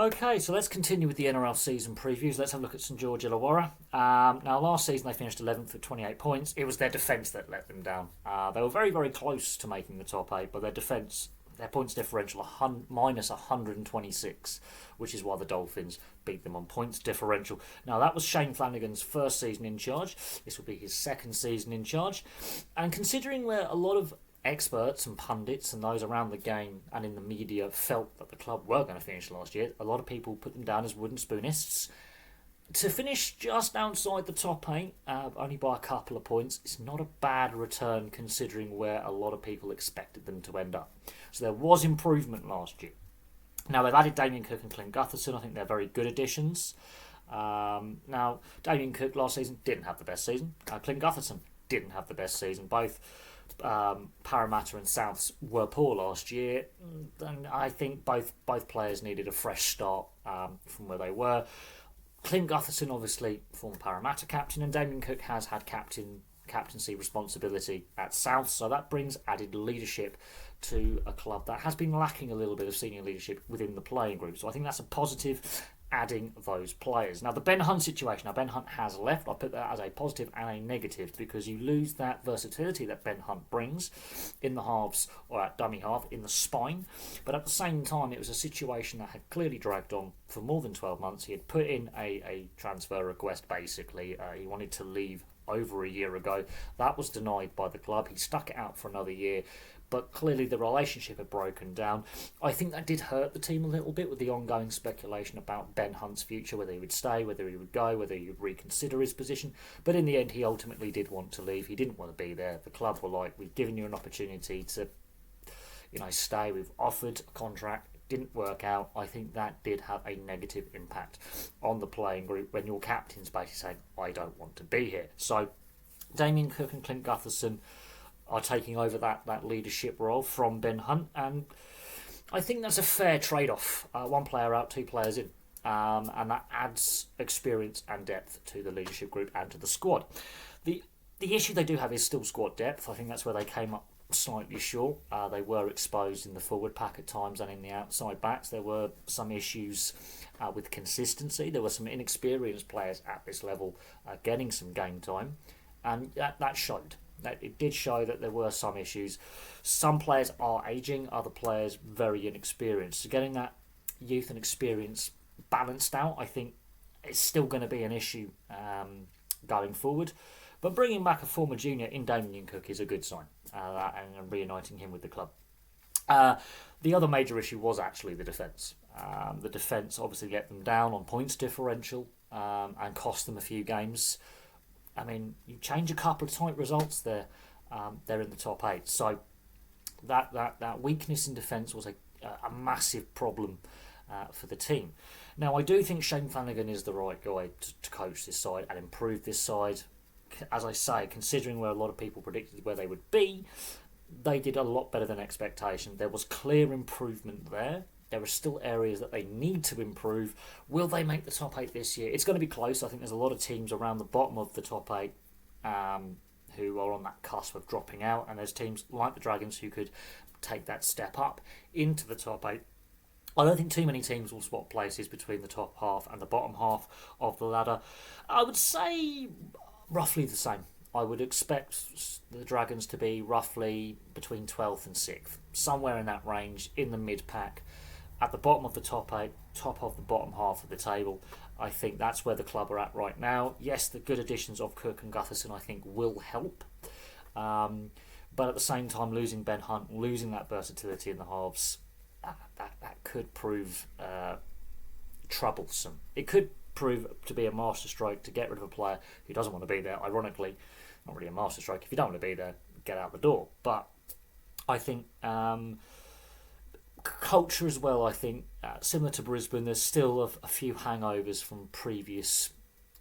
Okay, so let's continue with the NRL season previews. Let's have a look at St George-Illawarra. Now, last season they finished 11th with 28 points. It was their defence that let them down. They were very, very close to making the top 8, but their defence, their points differential, minus 126, which is why the Dolphins beat them on points differential. Now, that was Shane Flanagan's first season in charge. This will be his second season in charge. And considering where a lot of experts and pundits and those around the game and in the media felt that the club were going to finish last year, a lot of people put them down as wooden spoonists. To finish just outside the top 8, only by a couple of points, it's not a bad return considering where a lot of people expected them to end up. So there was improvement last year. Now they've added Damian Cook and Clint Gutherson. I think they're very good additions. Now Damian Cook last season didn't have the best season. Clint Gutherson didn't have the best season. Both Parramatta and Souths were poor last year, and I think both players needed a fresh start from where they were. Clint Gutherson, obviously former Parramatta captain, and Damian Cook has had captaincy responsibility at South, so that brings added leadership to a club that has been lacking a little bit of senior leadership within the playing group. So I think that's a positive, adding those players. Now the Ben Hunt situation, Ben Hunt has left. I put that as a positive and a negative because you lose that versatility that Ben Hunt brings in the halves or at dummy half in the spine, but at the same time it was a situation that had clearly dragged on for more than 12 months. He had put in a transfer request basically. He wanted to leave over a year ago. That was denied by the club. He stuck it out for another year, but clearly the relationship had broken down. I think that did hurt the team a little bit with the ongoing speculation about Ben Hunt's future, whether he would stay, whether he would go, whether he would reconsider his position. But in the end, he ultimately did want to leave. He didn't want to be there. The club were like, we've given you an opportunity to, stay. We've offered a contract. It didn't work out. I think that did have a negative impact on the playing group when your captain's basically saying, I don't want to be here. So Damian Cook and Clint Gutherson are taking over that leadership role from Ben Hunt, and I think that's a fair trade-off. One player out, two players in, and that adds experience and depth to the leadership group and to the squad. The issue they do have is still squad depth. I think that's where they came up slightly short. They were exposed in the forward pack at times and in the outside backs. There were some issues with consistency. There were some inexperienced players at this level getting some game time, and that showed. It did show that there were some issues. Some players are ageing, other players very inexperienced. So getting that youth and experience balanced out, I think, is still going to be an issue going forward. But bringing back a former junior in Damian Cook is a good sign, and reuniting him with the club. The other major issue was actually the defence. The defence obviously let them down on points differential and cost them a few games. I mean, you change a couple of tight results there, they're in the top 8. So that weakness in defence was a massive problem for the team. Now, I do think Shane Flanagan is the right guy to coach this side and improve this side. As I say, considering where a lot of people predicted where they would be, they did a lot better than expectation. There was clear improvement there. There are still areas that they need to improve. Will they make the top 8 this year? It's going to be close. I think there's a lot of teams around the bottom of the top 8 who are on that cusp of dropping out, and there's teams like the Dragons who could take that step up into the top 8. I don't think too many teams will swap places between the top half and the bottom half of the ladder. I would say roughly the same. I would expect the Dragons to be roughly between 12th and 6th, somewhere in that range, in the mid-pack. At the bottom of the top 8, top of the bottom half of the table. I think that's where the club are at right now. Yes, the good additions of Cook and Gutherson I think will help. But at the same time, losing Ben Hunt, losing that versatility in the halves, that could prove troublesome. It could prove to be a masterstroke to get rid of a player who doesn't want to be there. Ironically, not really a masterstroke. If you don't want to be there, get out the door. But I think culture as well, I think, similar to Brisbane, there's still a few hangovers from previous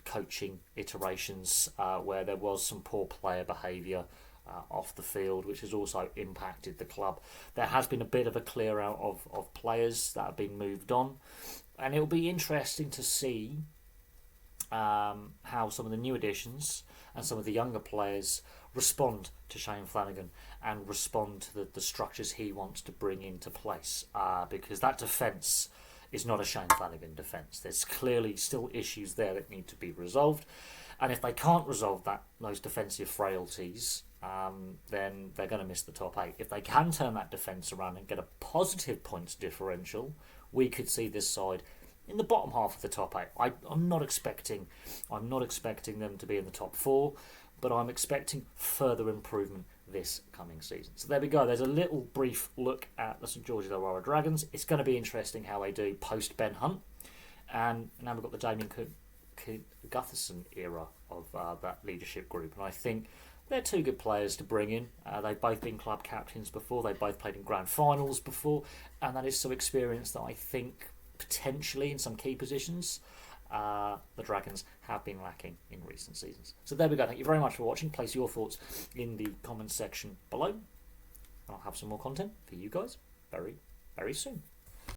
coaching iterations where there was some poor player behaviour off the field, which has also impacted the club. There has been a bit of a clear out of players that have been moved on, and it'll be interesting to see how some of the new additions and some of the younger players respond to Shane Flanagan and respond to the structures he wants to bring into place, because that defence is not a Shane Flanagan defence. There's clearly still issues there that need to be resolved. And if they can't resolve those defensive frailties, then they're going to miss the top 8. If they can turn that defence around and get a positive points differential, we could see this side in the bottom half of the top 8. I'm not expecting them to be in the top 4, but I'm expecting further improvement this coming season. So there we go. There's a little brief look at the St George-Illawarra Dragons. It's going to be interesting how they do post Ben Hunt, and now we've got the Damian Gutherson era of that leadership group, and I think they're two good players to bring in. They've both been club captains before, they've both played in grand finals before, and that is some experience that I think potentially in some key positions the Dragons have been lacking in recent seasons. So there we go. Thank you very much for watching. Place your thoughts in the comments section below, and I'll have some more content for you guys very, very soon.